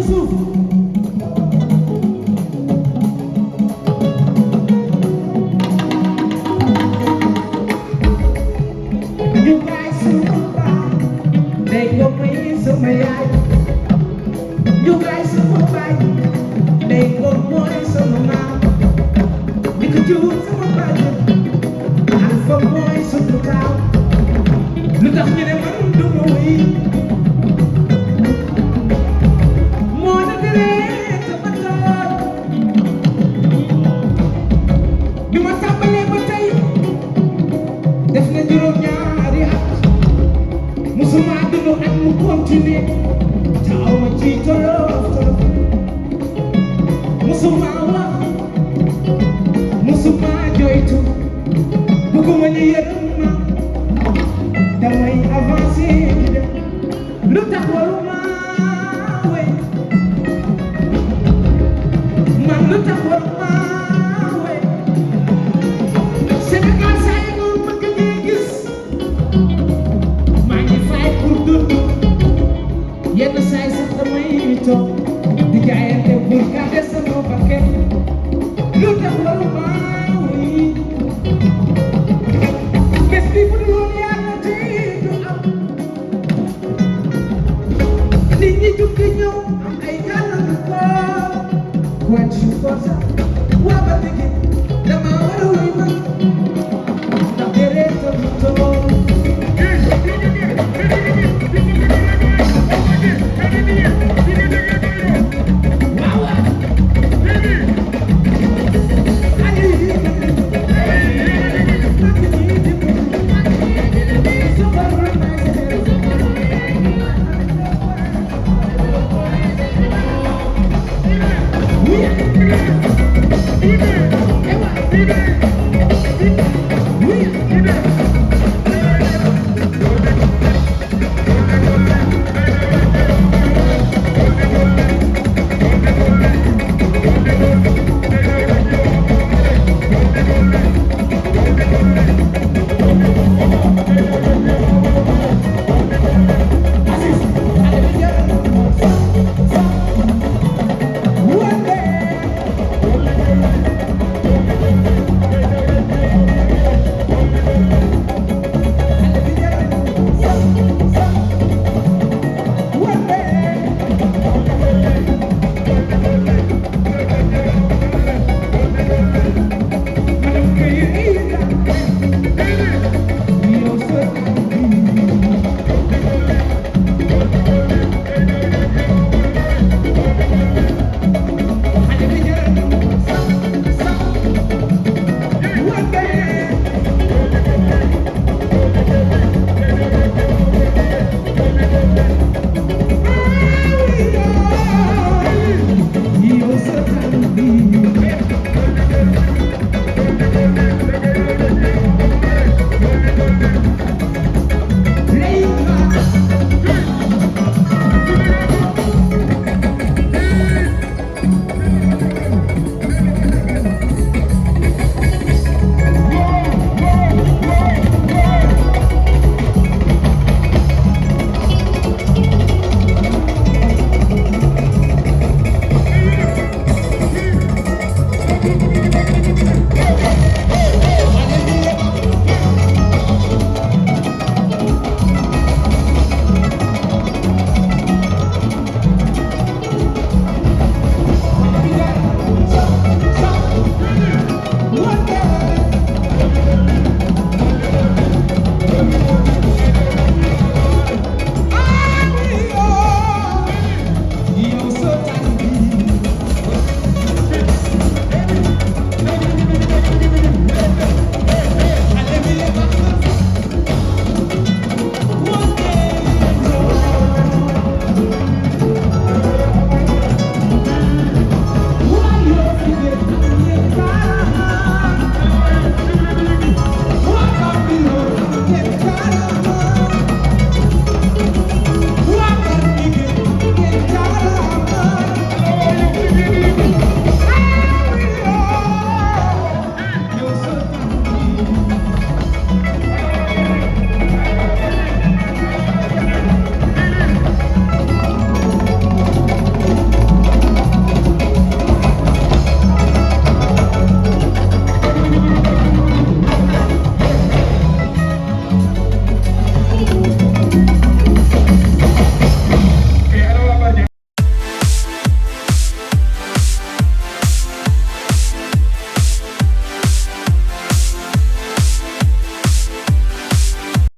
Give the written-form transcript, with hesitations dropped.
suuf ñu gaay sama baay day ko may sama yaay ñu gaay sama baay day ko mooy sama maam di ko jur sama baay ak fa mooy sunu taaw lu tax ñu ne man du ma wéy moo na gëree sama tool bi ma tàmbalee ba tey def na juróom-ñaari at musuma dund at mu continuer te aw ma ci tolof tolof musuma wax musuma joytu bëgguma ñu yërëm ma damay avancé di dem lu tax waruma wey man lu tax waruma wey Sénégal saa yi moom bëgg ñuy gis maa ngi fay pour dund yenn saa yi sax damay toog di jaayante pour garder sama bakkan lu tax waruma wey bés bi bu dul woon yàlla tey du am nit ñi jug di ñëw am ay gàllankoor quench yu ko sax